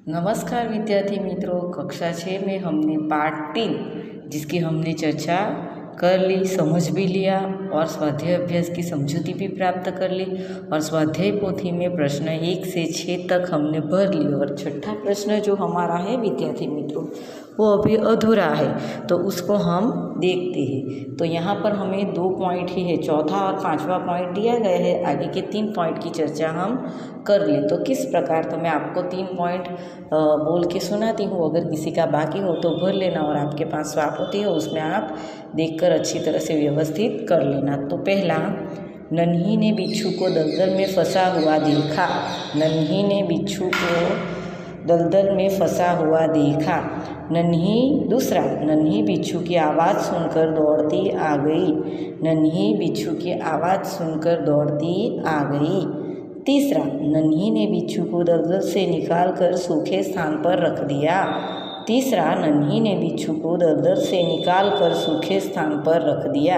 नमस्कार विद्यार्थी मित्रों, कक्षा 6 में हमने पार्ट 3 जिसकी हमने चर्चा कर ली, समझ भी लिया और स्वाध्याय अभ्यास की समझूती भी प्राप्त कर ली। और स्वाध्याय पोथी में प्रश्न 1 से 6 तक हमने भर ली और छठा प्रश्न जो हमारा है विद्यार्थी मित्रों वो अभी अधूरा है, तो उसको हम देखते हैं। तो यहाँ पर हमें 2 पॉइंट ही है, चौथा और 5वां पॉइंट दिया गया है। आगे के 3 पॉइंट की चर्चा हम कर ली। तो किस प्रकार, तो मैं आपको 3 पॉइंट बोल के सुनाती हूँ, अगर किसी का बाकी हो तो भर लेना और आपके पास स्वाप होती है उसमें आप देखकर अच्छी तरह से व्यवस्थित कर लेना। तो पहला, नन्ही ने बिच्छू को दलदल में फंसा हुआ देखा। नन्ही ने बिच्छू को दलदल में फंसा हुआ देखा। दूसरा, नन्ही बिच्छू की आवाज़ सुनकर दौड़ती आ गई। नन्ही बिच्छू की आवाज़ सुनकर दौड़ती आ गई। तीसरा, नन्ही ने बिच्छू को दलदल से निकाल कर सूखे स्थान पर रख दिया। तीसरा, नन्ही ने बिच्छू को दलदल से निकाल कर सूखे स्थान पर रख दिया।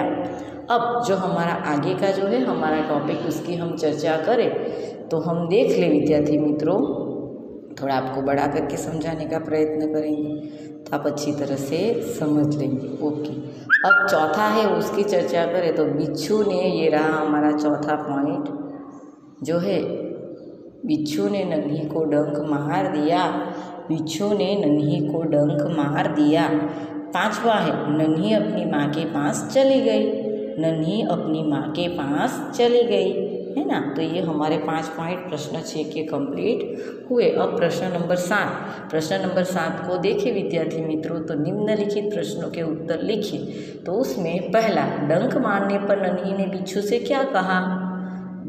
अब जो हमारा आगे का जो है हमारा टॉपिक, उसकी हम चर्चा करें तो हम देख ले विद्यार्थी मित्रों, थोड़ा आपको बड़ा करके समझाने का प्रयत्न करेंगे तो आप अच्छी तरह से समझ लेंगे। ओके, अब चौथा है उसकी चर्चा करें तो बिच्छू ने, ये रहा हमारा चौथा पॉइंट जो है, बिच्छू ने नन्ही को डंक मार दिया। बिच्छू ने नन्ही को डंक मार दिया। 5वां है, नन्ही अपनी माँ के पास चली गई। नन्ही अपनी माँ के पास चली गई, है ना। तो ये हमारे 5 पॉइंट प्रश्न 6 के कंप्लीट हुए। अब प्रश्न नंबर 7 को देखें विद्यार्थी मित्रों, तो निम्नलिखित प्रश्नों के उत्तर लिखिए। तो उसमें पहला, डंक मारने पर नन्ही ने बिच्छू से क्या कहा।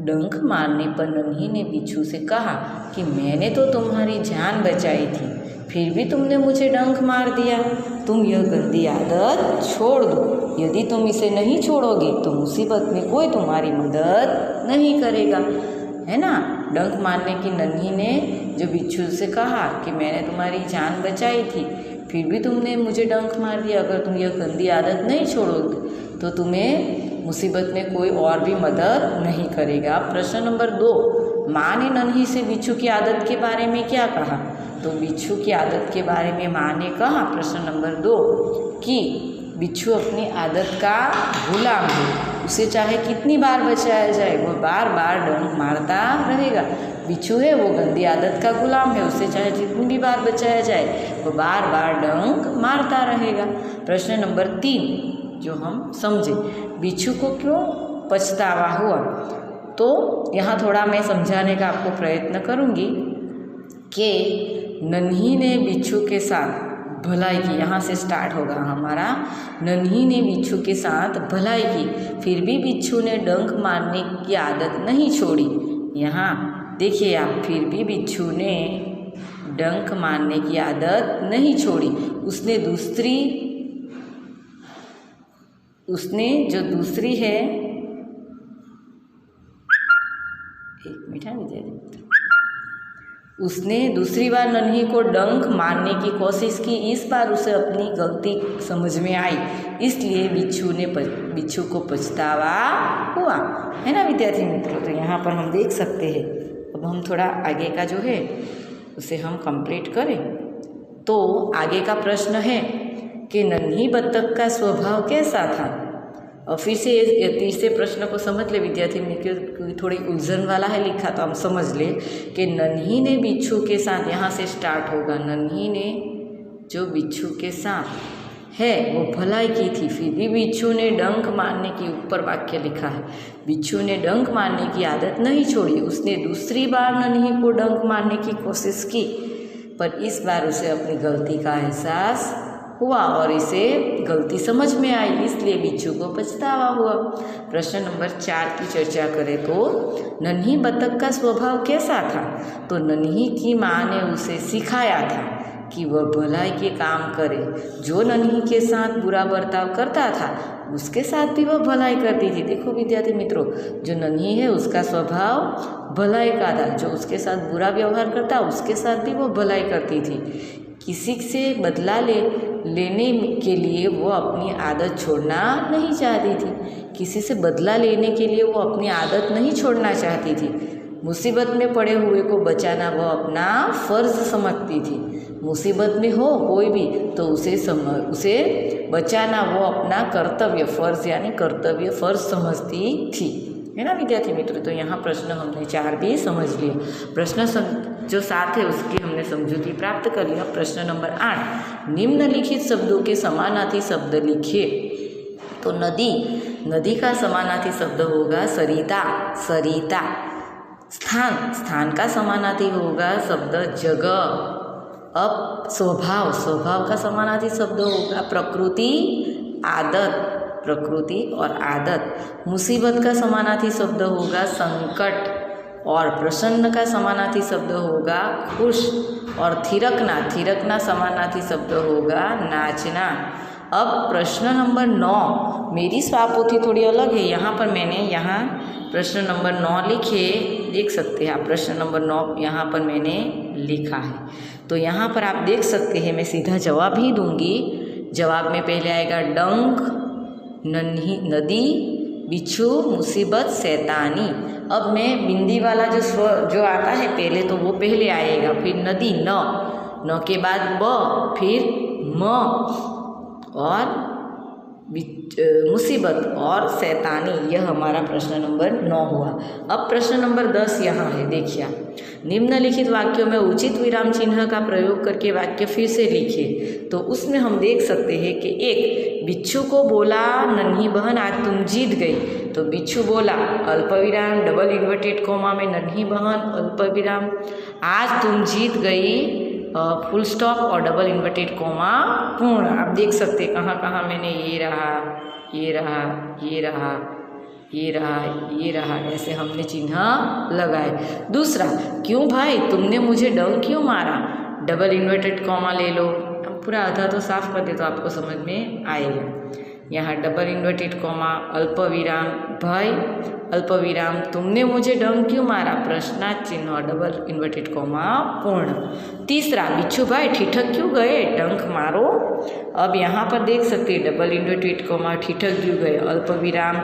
डंक मारने पर नन्ही ने बिच्छू से कहा कि मैंने तो तुम्हारी जान बचाई थी, फिर भी तुमने मुझे डंक मार दिया। तुम यह गंदी आदत छोड़ दो। यदि तुम इसे नहीं छोड़ोगे तो मुसीबत में कोई तुम्हारी मदद नहीं करेगा, है ना। डंक मारने की नन्ही ने जो बिच्छू से कहा कि मैंने तुम्हारी जान बचाई थी, फिर भी तुमने मुझे डंक मार दिया। अगर तुम यह गंदी आदत नहीं छोड़ोगे तो तुम्हें मुसीबत में कोई और भी मदद नहीं करेगा। प्रश्न नंबर 2, माँ ने नन्ही से बिच्छू की आदत के बारे में क्या कहा। तो बिच्छू की आदत के बारे में माँ ने कहा, प्रश्न नंबर 2, कि बिच्छू अपनी आदत का गुलाम है, उसे चाहे कितनी बार बचाया जाए वो बार बार डंक मारता रहेगा। बिच्छू है वो गंदी आदत का गुलाम है, उसे चाहे जितनी भी बार बचाया जाए वो बार बार डंक मारता रहेगा। प्रश्न नंबर 3 जो हम समझे, बिच्छू को क्यों पछतावा हुआ। तो यहाँ थोड़ा मैं समझाने का आपको प्रयत्न करूँगी कि नन्ही ने बिच्छू के साथ भलाई की, यहाँ से स्टार्ट होगा हमारा। नन्ही ने बिच्छू के साथ भलाई की, फिर भी बिच्छू ने डंक मारने की आदत नहीं छोड़ी। यहाँ देखिए आप, फिर भी बिच्छू ने डंक मारने की आदत नहीं छोड़ी। उसने जो दूसरी है, एक मिनट विद्यार्थी, उसने दूसरी बार नन्ही को डंक मारने की कोशिश की। इस बार उसे अपनी गलती समझ में आई, इसलिए बिच्छू को पछतावा हुआ, है ना विद्यार्थी मित्रों। तो यहाँ पर हम देख सकते हैं। अब हम थोड़ा आगे का जो है उसे हम कंप्लीट करें। तो आगे का प्रश्न है कि नन्ही बत्तख का स्वभाव कैसा था। और फिर से तीसरे प्रश्न को समझ ले विद्यार्थी मित्रों, थोड़ी उलझन वाला है लिखा, तो हम समझ ले कि नन्ही ने बिच्छू के साथ, यहाँ से स्टार्ट होगा, नन्ही ने जो बिच्छू के साथ है वो भलाई की थी, फिर भी बिच्छू ने डंक मारने की, ऊपर वाक्य लिखा है, बिच्छू ने डंक मारने की आदत नहीं छोड़ी। उसने दूसरी बार नन्ही को डंक मारने की कोशिश की, पर इस बार उसे अपनी गलती का एहसास हुआ और इसे गलती समझ में आई, इसलिए बिच्छू को पछतावा हुआ। प्रश्न नंबर 4 की चर्चा करें तो नन्ही बत्तख का स्वभाव कैसा था। तो नन्ही की माँ ने उसे सिखाया था कि वह भलाई के काम करे। जो नन्ही के साथ बुरा बर्ताव करता था उसके साथ भी वह भलाई करती थी। देखो विद्यार्थी मित्रों, जो नन्ही है उसका स्वभाव भलाई का था, जो उसके साथ बुरा व्यवहार करता उसके साथ भी वह भलाई करती थी। किसी से बदला लेने के लिए वो अपनी आदत छोड़ना नहीं चाहती थी। किसी से बदला लेने के लिए वो अपनी आदत नहीं छोड़ना चाहती थी। मुसीबत में पड़े हुए को बचाना वह अपना फ़र्ज समझती थी। मुसीबत में हो कोई भी तो उसे बचाना वो अपना कर्तव्य, फ़र्ज यानी कर्तव्य फ़र्ज समझती थी, है ना विद्यार्थी मित्रों। तो यहाँ प्रश्न हमने 4 भी समझ लिए। प्रश्न जो 7 है उसकी हमने समझूती प्राप्त कर लिया। प्रश्न नंबर 8, निम्नलिखित शब्दों के समानार्थी शब्द लिखिए। तो नदी का समानार्थी शब्द होगा सरिता, सरिता। स्थान का समानार्थी होगा शब्द जगह। अब स्वभाव का समानार्थी शब्द होगा प्रकृति, आदत, प्रकृति और आदत। मुसीबत का समानार्थी शब्द होगा संकट, और प्रसन्न का समानार्थी शब्द होगा खुश, और थिरकना समानार्थी शब्द होगा नाचना। अब प्रश्न नंबर 9, मेरी स्वापोथी थोड़ी अलग है। यहाँ पर मैंने प्रश्न नंबर 9 लिखे, देख सकते हैं आप। प्रश्न नंबर 9 यहाँ पर मैंने लिखा है। तो यहाँ पर आप देख सकते हैं, मैं सीधा जवाब ही दूंगी। जवाब में पहले आएगा डंक, नदी, बिच्छू, मुसीबत, शैतानी। अब मैं बिंदी वाला जो आता है पहले, तो वो पहले आएगा, फिर नदी न के बाद ब, फिर म, और मुसीबत और शैतानी। यह हमारा प्रश्न नंबर 9 हुआ। अब प्रश्न नंबर 10 यहाँ है, देखिए। निम्नलिखित वाक्यों में उचित विराम चिन्ह का प्रयोग करके वाक्य फिर से लिखिए। तो उसमें हम देख सकते हैं कि 1, बिच्छू को बोला नन्ही बहन आज तुम जीत गई। तो बिच्छू बोला अल्पविराम डबल इन्वर्टेड कोमा में नन्ही बहन अल्पविराम आज तुम जीत गई फुल स्टॉप और डबल इन्वर्टेड कोमा पूर्ण। आप देख सकते कहाँ कहाँ मैंने ये रहा ऐसे हमने चिन्ह लगाए। दूसरा, क्यों भाई तुमने मुझे डंक क्यों मारा, डबल इन्वर्टेड कॉमा ले लो। अब पूरा आधा तो साफ कर दे तो आपको समझ में आएगा। यहाँ डबल इन्वर्टेड कॉमा अल्पविराम, भाई अल्पविराम तुमने मुझे डंक क्यों मारा, प्रश्नार्थ चिन्ह और डबल इन्वर्टेड कॉमा पूर्ण। तीसरा, बिच्छू भाई ठिठक क्यों गए, डंक मारो। अब यहाँ पर देख सकते हैं डबल इन्वर्टेड कॉमा ठिठक क्यों गए, अल्पविराम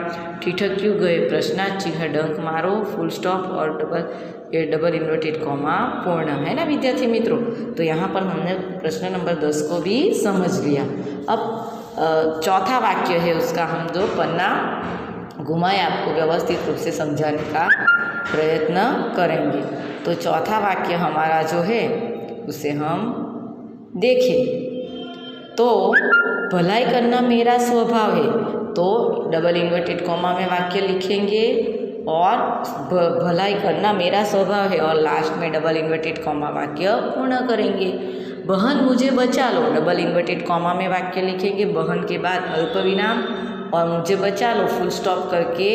ठिठक क्यों गए, प्रश्नार्थ चिन्ह डंक मारो, फुल स्टॉप और डबल इन्वर्टेड कॉमा पूर्ण, है ना विद्यार्थी मित्रों। तो यहाँ पर हमने प्रश्न नंबर 10 को भी समझ लिया। अब चौथा वाक्य है, उसका हम 2 पन्ना घुमाए आपको व्यवस्थित रूप से समझाने का प्रयत्न करेंगे। तो चौथा वाक्य हमारा जो है उसे हम देखें। तो भलाई करना मेरा स्वभाव है, तो डबल इन्वर्टेड कॉमा में वाक्य लिखेंगे और भलाई करना मेरा स्वभाव है, और लास्ट में डबल इन्वर्टेड कॉमा वाक्य पूर्ण करेंगे। बहन मुझे बचा लो, डबल इन्वर्टेड कॉमा में वाक्य लिखेंगे, बहन के बाद अल्पविराम और मुझे बचा लो फुल स्टॉप करके,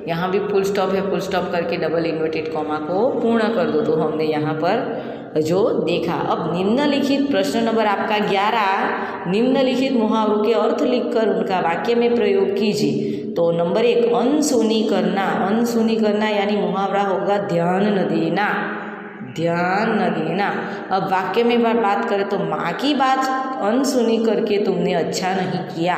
यहाँ भी फुल स्टॉप है, फुल स्टॉप करके डबल इन्वर्टेड कॉमा को पूर्ण कर दो। तो हमने यहाँ पर जो देखा। अब निम्नलिखित प्रश्न नंबर आपका 11, निम्नलिखित मुहावरों के अर्थ लिखकर उनका वाक्य में प्रयोग कीजिए। तो नंबर 1, अनसुनी करना। अनसुनी करना यानी मुहावरा होगा ध्यान न देना, ध्यान न देना। अब वाक्य में बात करें तो माँ की बात अनसुनी करके तुमने अच्छा नहीं किया,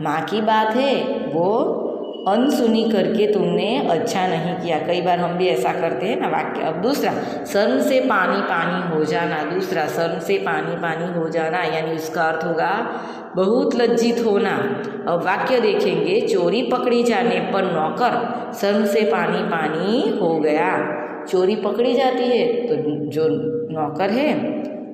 माँ की बात है वो अनसुनी करके तुमने अच्छा नहीं किया। कई बार हम भी ऐसा करते हैं ना वाक्य। अब दूसरा, शर्म से पानी पानी हो जाना। दूसरा, शर्म से पानी पानी हो जाना यानी उसका अर्थ होगा बहुत लज्जित होना। अब वाक्य देखेंगे, चोरी पकड़ी जाने पर नौकर शर्म से पानी पानी हो गया। चोरी पकड़ी जाती है तो जो नौकर है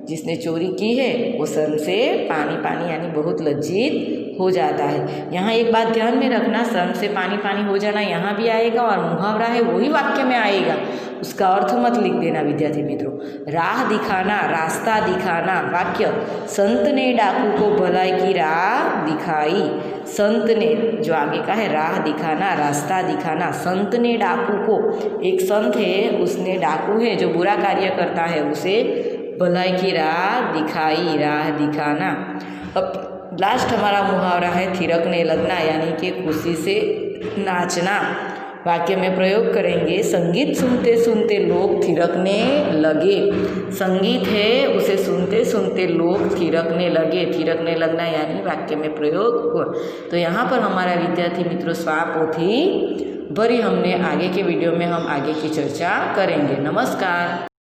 जिसने चोरी की है वो शर्म से पानी पानी यानी बहुत लज्जित हो जाता है। यहाँ एक बात ध्यान में रखना, शर्म से पानी पानी हो जाना यहाँ भी आएगा और मुहावरा है वही वाक्य में आएगा, उसका अर्थ मत लिख देना विद्यार्थी मित्रों। राह दिखाना, रास्ता दिखाना। वाक्य, संत ने डाकू को भलाई की राह दिखाई। संत ने, जो आगे का है राह दिखाना, रास्ता दिखाना, संत ने डाकू को, एक संत है उसने डाकू है जो बुरा कार्य करता है उसे भलाई की राह दिखाई, राह दिखाना। अब लास्ट हमारा मुहावरा है थिरकने लगना यानी कि खुशी से नाचना। वाक्य में प्रयोग करेंगे, संगीत सुनते सुनते लोग थिरकने लगे। संगीत है उसे सुनते सुनते लोग थिरकने लगे। थिरकने लगना यानी वाक्य में प्रयोग हुआ। तो यहाँ पर हमारा विद्यार्थी मित्रों स्वापोथी भरी हमने आगे के वीडियो में हम आगे की चर्चा करेंगे। नमस्कार।